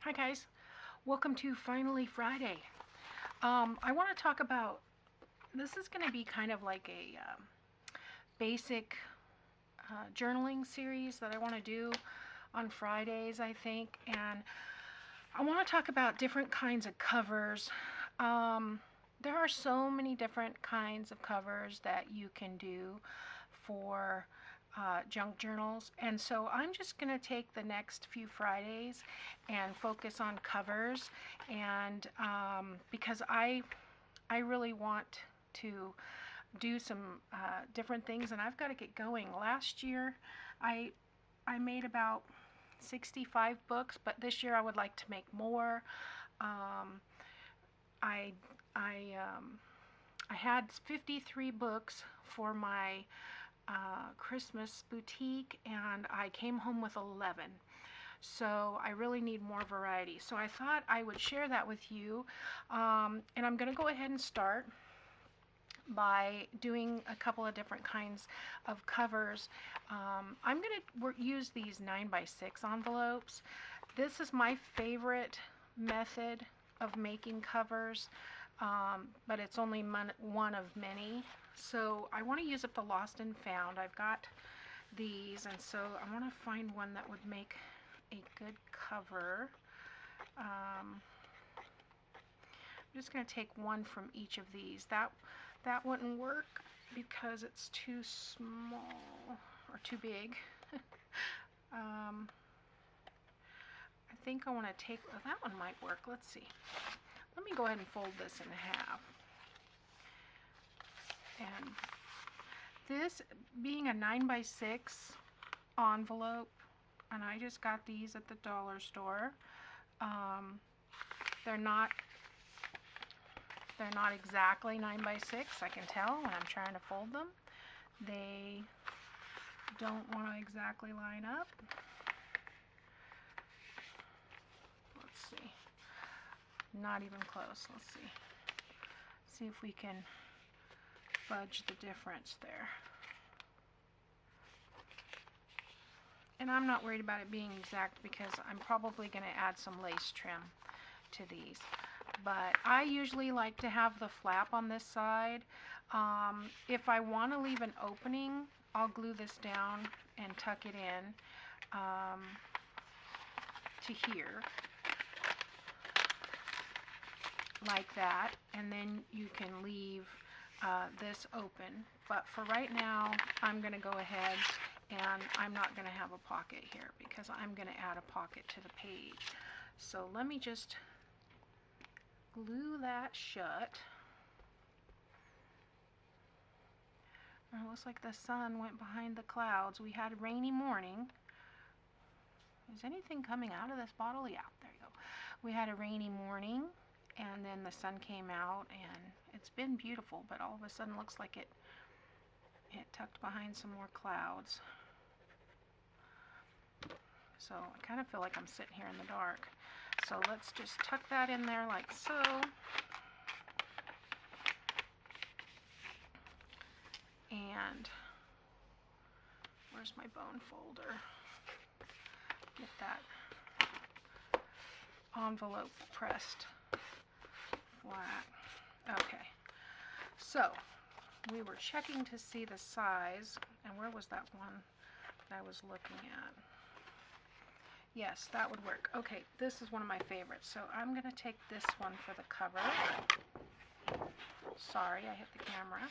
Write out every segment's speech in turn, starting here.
Hi guys, welcome to Finally Friday. I want to talk about, this is going to be kind of like a basic journaling series that I want to do on Fridays, I think, and I want to talk about different kinds of covers. There are so many different kinds of covers that you can do for junk journals, and so I'm just going to take the next few Fridays and focus on covers, and because I really want to do some different things, and I've got to get going. Last year I made about 65 books, but this year I would like to make more. I I I had 53 books for my Christmas boutique, and I came home with 11. So I really need more variety. So I thought I would share that with you, and I'm going to go ahead and start by doing a couple of different kinds of covers. I'm going to use these 9x6 envelopes. This is my favorite method of making covers, but it's only one of many. So I want to use up the lost and found. I've got these, and so I want to find one that would make a good cover. I'm just going to take one from each of these. That wouldn't work because it's too small or too big. I think I want to take, well, that one might work. Let's see. Let me go ahead and fold this in half. And this being a 9x6 envelope, and I just got these at the dollar store. They're not exactly 9x6, I can tell when I'm trying to fold them. They don't want to exactly line up. Let's see. Not even close. Let's see. See if we can fudge the difference there. And I'm not worried about it being exact because I'm probably going to add some lace trim to these. But I usually like to have the flap on this side. If I want to leave an opening, I'll glue this down and tuck it in to here, like that, and then you can leave this open. But for right now, I'm going to go ahead and I'm not going to have a pocket here because I'm going to add a pocket to the page. So let me just glue that shut. It looks like the sun went behind the clouds. We had a rainy morning. Is anything coming out of this bottle? Yeah, there you go. We had a rainy morning, and then the sun came out, and it's been beautiful, but all of a sudden looks like it tucked behind some more clouds. So I kind of feel like I'm sitting here in the dark. So let's just tuck that in there like so. And where's my bone folder? Get that envelope pressed flat. Okay. So we were checking to see the size, and where was that one that I was looking at? Yes, that would work. Okay, this is one of my favorites. So I'm going to take this one for the cover. Sorry, I hit the camera.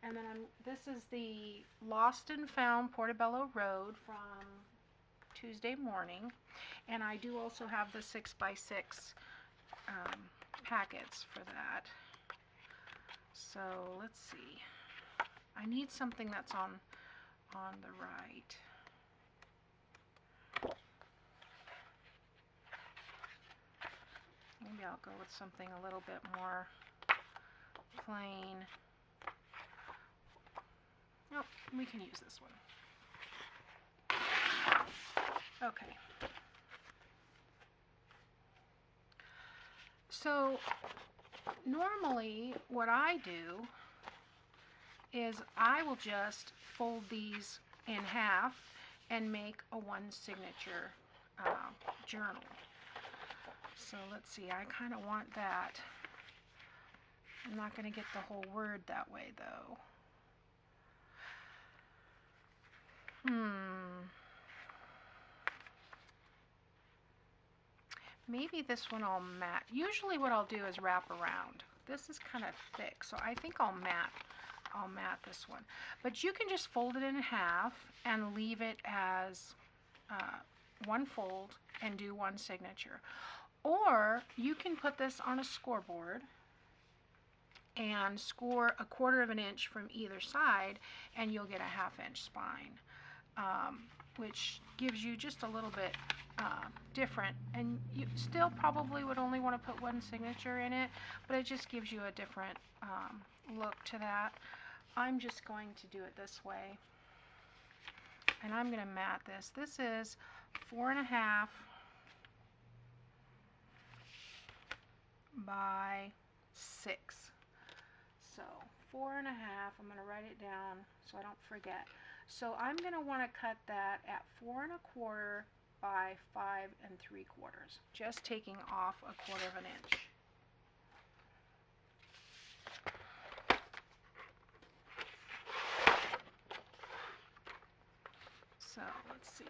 And then this is the Lost and Found Portobello Road from Tuesday morning. And I do also have the 6x6 packets for that. So let's see. I need something that's on the right. Maybe I'll go with something a little bit more plain. Oh, we can use this one. Okay. So normally what I do is I will just fold these in half and make a one signature journal. So let's see, I kind of want that. I'm not going to get the whole word that way though. Maybe this one I'll mat. Usually what I'll do is wrap around. This is kind of thick, so I think I'll mat this one. But you can just fold it in half and leave it as one fold and do one signature. Or you can put this on a scoreboard and score 1/4 of an inch from either side, and you'll get a 1/2 inch spine, which gives you just a little bit different. And you still probably would only want to put one signature in it, but it just gives you a different look to that. I'm just going to do it this way, and I'm going to mat this. This is 4.5 by 6. So 4.5, I'm going to write it down so I don't forget. So I'm going to want to cut that at 4 1/4 by 5 3/4, just taking off 1/4 of an inch. So let's see.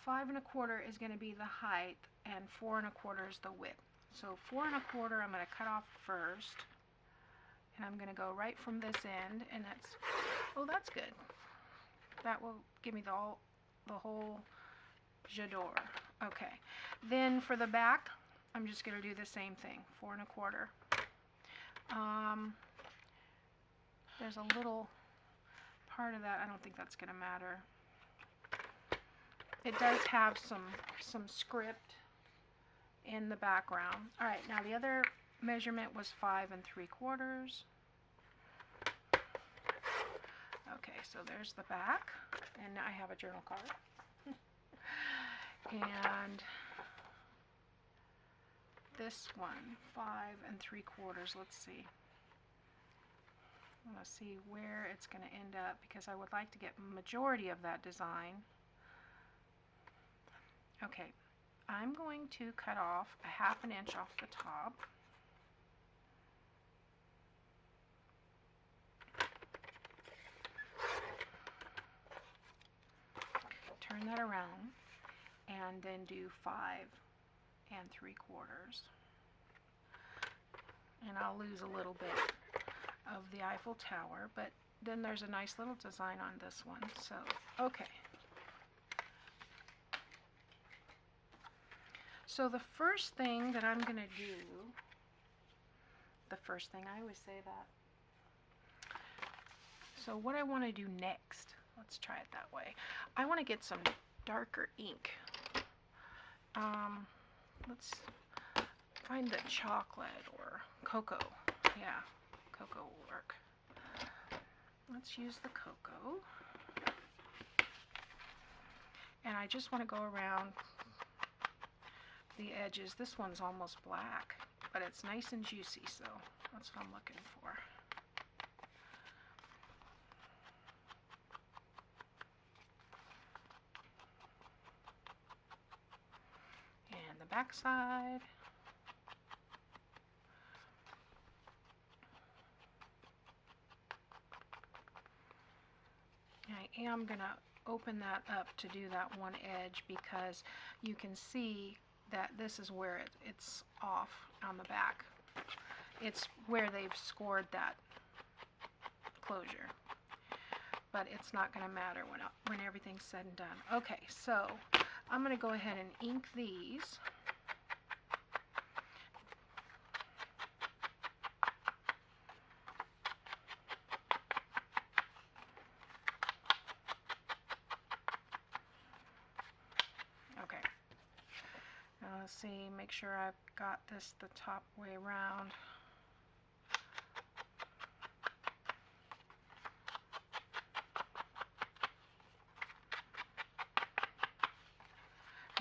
5 1/4 is going to be the height, and 4 1/4 is the width. So 4 1/4 I'm going to cut off first, and I'm going to go right from this end, and that's, oh, that's good. That will give me the whole j'adore. Okay, then for the back, I'm just going to do the same thing, 4 1/4. There's a little part of that, I don't think that's going to matter. It does have some script in the background. All right, now the other measurement was 5 3/4. Okay, so there's the back, and I have a journal card. And this one, 5 3/4. Let's see. I want to see where it's going to end up, because I would like to get majority of that design. Okay, I'm going to cut off 1/2 inch off the top. Turn that around, and then do 5 3/4. And I'll lose a little bit of the Eiffel Tower, but then there's a nice little design on this one. So, okay. So the first thing that I'm going to do, I always say that. So what I want to do next, let's try it that way. I want to get some darker ink. Let's find the chocolate or cocoa. Yeah, cocoa will work. Let's use the cocoa. And I just want to go around the edges. This one's almost black, but it's nice and juicy, so that's what I'm looking for. And the back side. I am going to open that up to do that one edge, because you can see that this is where it's off on the back. It's where they've scored that closure, but it's not going to matter when everything's said and done. Okay, so I'm going to go ahead and ink these. Let's see, make sure I've got this the top way around.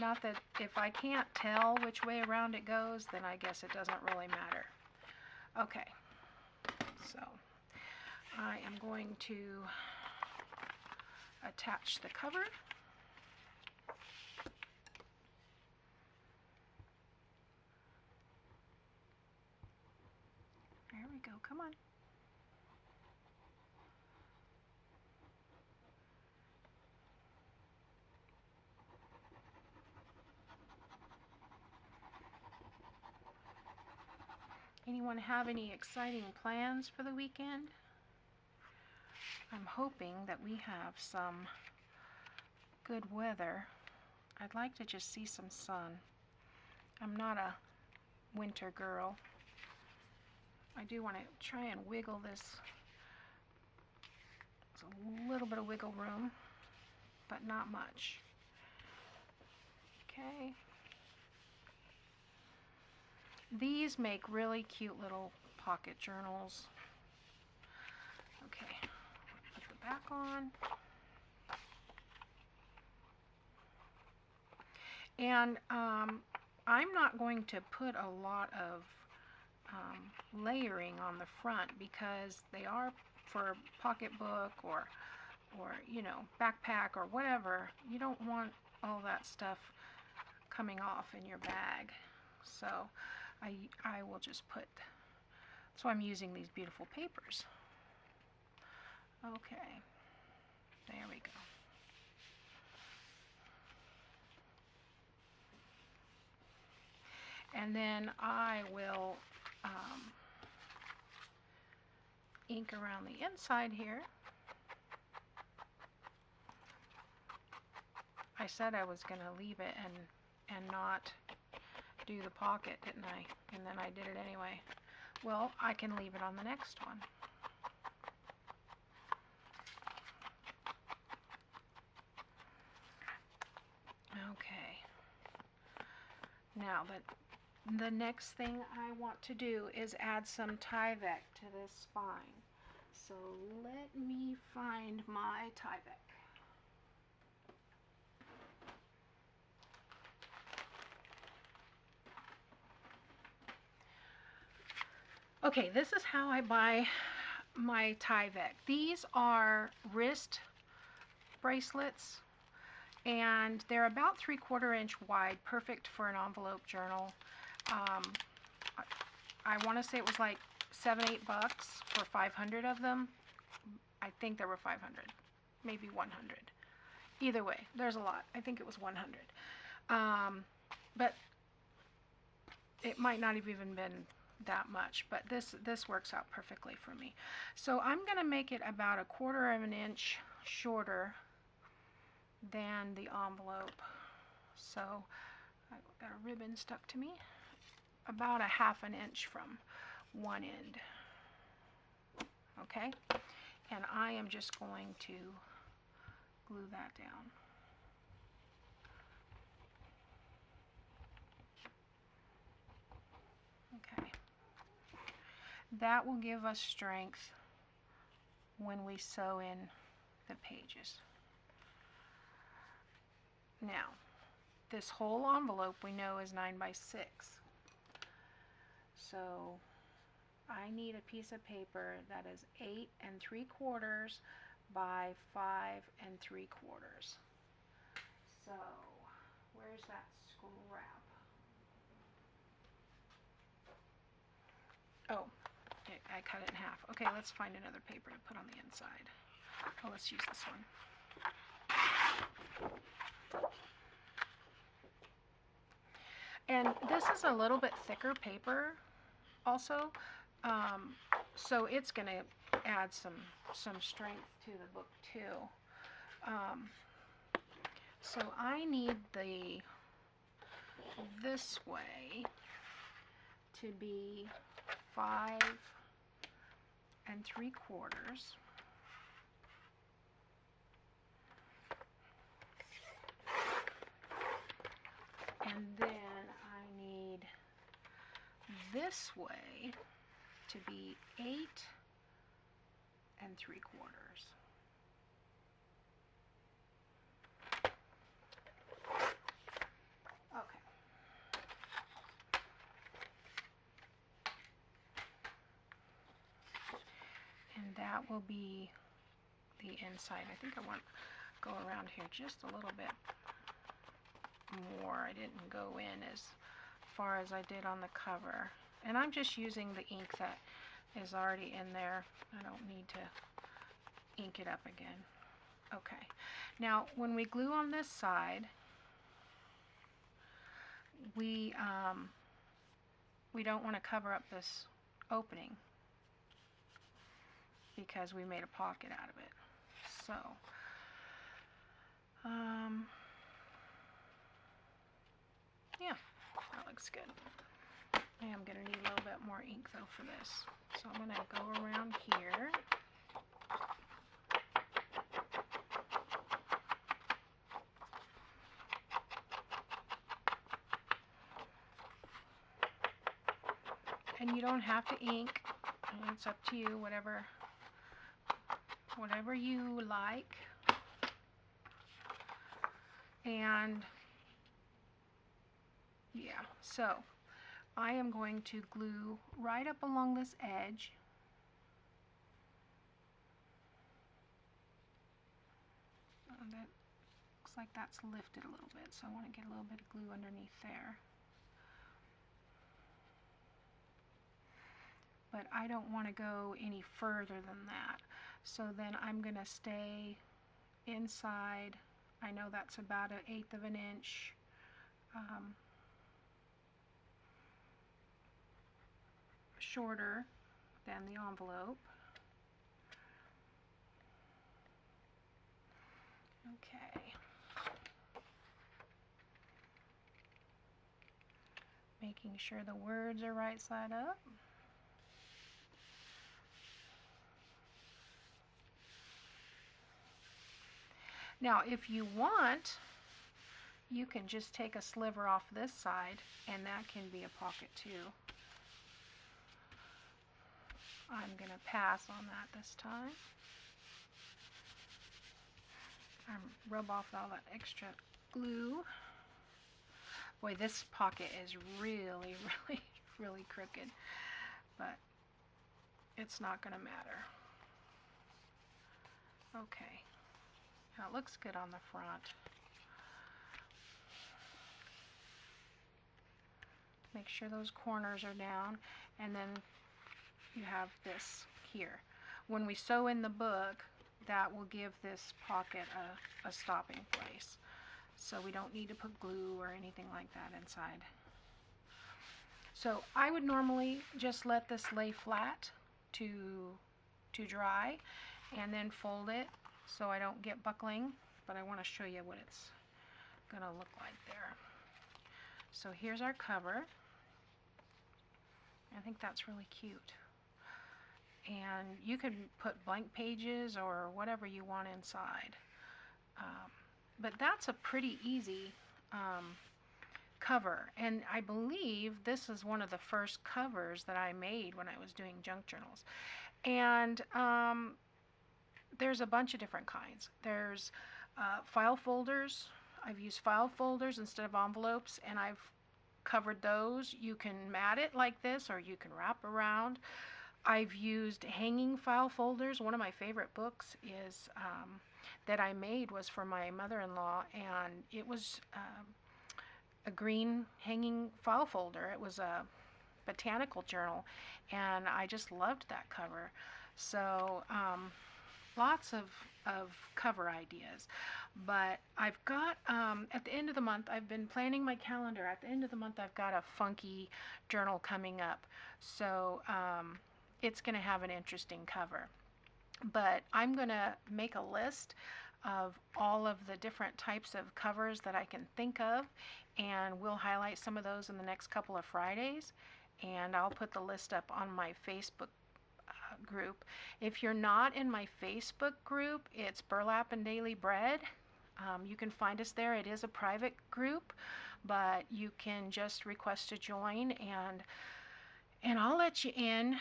Not that if I can't tell which way around it goes, then I guess it doesn't really matter. Okay, so I am going to attach the cover. go. Come on. Anyone have any exciting plans for the weekend? I'm hoping that we have some good weather. I'd like to just see some sun. I'm not a winter girl. I do want to try and wiggle this. There's a little bit of wiggle room, but not much. Okay. These make really cute little pocket journals. Okay, put the back on. And I'm not going to put a lot of layering on the front because they are for pocketbook or you know, backpack or whatever. You don't want all that stuff coming off in your bag. So I will just put, so I'm using these beautiful papers. Okay, there we go. And then I will ink around the inside here. I said I was going to leave it and not do the pocket, didn't I? And then I did it anyway. Well, I can leave it on the next one. Okay. Now the next thing I want to do is add some Tyvek to this spine. So let me find my Tyvek. Okay, this is how I buy my Tyvek. These are wrist bracelets, and they're about 3/4 inch wide, perfect for an envelope journal. I want to say it was like $7-8 for 500 of them. I think there were 500, maybe 100. Either way, there's a lot. I think it was 100. But it might not have even been that much, but this works out perfectly for me. So I'm going to make it about 1/4 inch shorter than the envelope. So I've got a ribbon stuck to me, about 1/2 inch from one end. Okay, and I am just going to glue that down. Okay, that will give us strength when we sew in the pages. Now, this whole envelope we know is 9 by 6. So I need a piece of paper that is 8 3/4 by 5 3/4. So where's that scrap? Oh, I cut it in half. Okay, let's find another paper to put on the inside. Oh, let's use this one. And this is a little bit thicker paper also, so it's going to add some strength to the book too. So I need this way to be 5 3/4. And then I need this way to be 8 3/4. Okay. And that will be the inside. I think I want to go around here just a little bit more. I didn't go in as far as I did on the cover. And I'm just using the ink is already in there. I don't need to ink it up again. Okay, now when we glue on this side, we don't want to cover up this opening because we made a pocket out of it. So yeah, that looks good. I am going to need a little bit more ink though for this. So I'm going to go around here. And you don't have to ink. It's up to you, whatever you like. And yeah, so I am going to glue right up along this edge. That looks like that's lifted a little bit, so I want to get a little bit of glue underneath there. But I don't want to go any further than that. So then I'm going to stay inside. I know that's about 1/8 of an inch. Shorter than the envelope. Okay. Making sure the words are right side up. Now, if you want, you can just take a sliver off this side, and that can be a pocket too. I'm going to pass on that this time. Rub off all that extra glue. Boy, this pocket is really, really, really crooked, but it's not going to matter. Okay. Now it looks good on the front. Make sure those corners are down, and then you have this here. When we sew in the book, that will give this pocket a stopping place. So we don't need to put glue or anything like that inside. So I would normally just let this lay flat to dry and then fold it so I don't get buckling, but I want to show you what it's going to look like there. So here's our cover. I think that's really cute. And you can put blank pages or whatever you want inside. But that's a pretty easy cover. And I believe this is one of the first covers that I made when I was doing junk journals. And there's a bunch of different kinds. There's file folders. I've used file folders instead of envelopes, and I've covered those. You can mat it like this, or you can wrap around. I've used hanging file folders. One of my favorite books is that I made was for my mother-in-law, and it was a green hanging file folder. It was a botanical journal, and I just loved that cover. So lots of cover ideas. But I've got, at the end of the month, I've been planning my calendar. At the end of the month, I've got a funky journal coming up. So it's going to have an interesting cover. But I'm going to make a list of all of the different types of covers that I can think of, and we'll highlight some of those in the next couple of Fridays, and I'll put the list up on my Facebook group. If you're not in my Facebook group, it's Burlap and Daily Bread. You can find us there. It is a private group, but you can just request to join, and I'll let you in.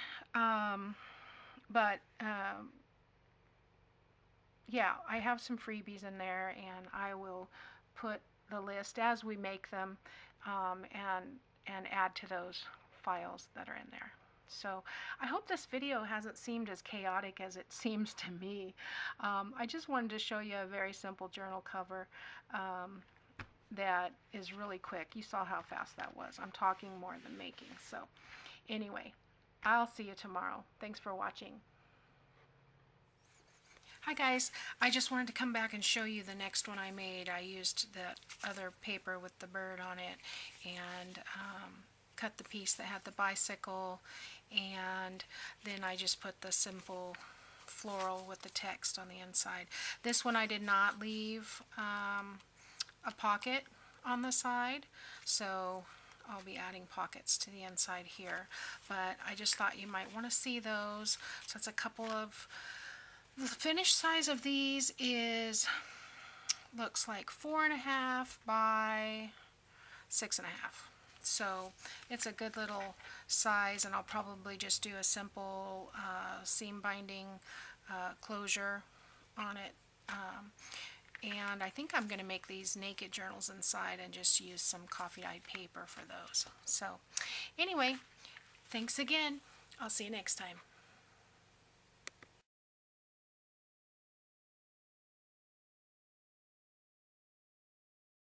Yeah, I have some freebies in there, and I will put the list as we make them, and add to those files that are in there. So I hope this video hasn't seemed as chaotic as it seems to me. I just wanted to show you a very simple journal cover that is really quick. You saw how fast that was. I'm talking more than making. So anyway, I'll see you tomorrow. Thanks for watching. Hi guys, I just wanted to come back and show you the next one I made. I used that other paper with the bird on it and cut the piece that had the bicycle, and then I just put the simple floral with the text on the inside. This one I did not leave a pocket on the side, so I'll be adding pockets to the inside here, but I just thought you might want to see those. So it's a couple of, the finished size of these looks like 4.5 by 6.5. So it's a good little size, and I'll probably just do a simple seam binding closure on it. And I think I'm going to make these naked journals inside and just use some coffee dyed paper for those. So anyway, thanks again. I'll see you next time.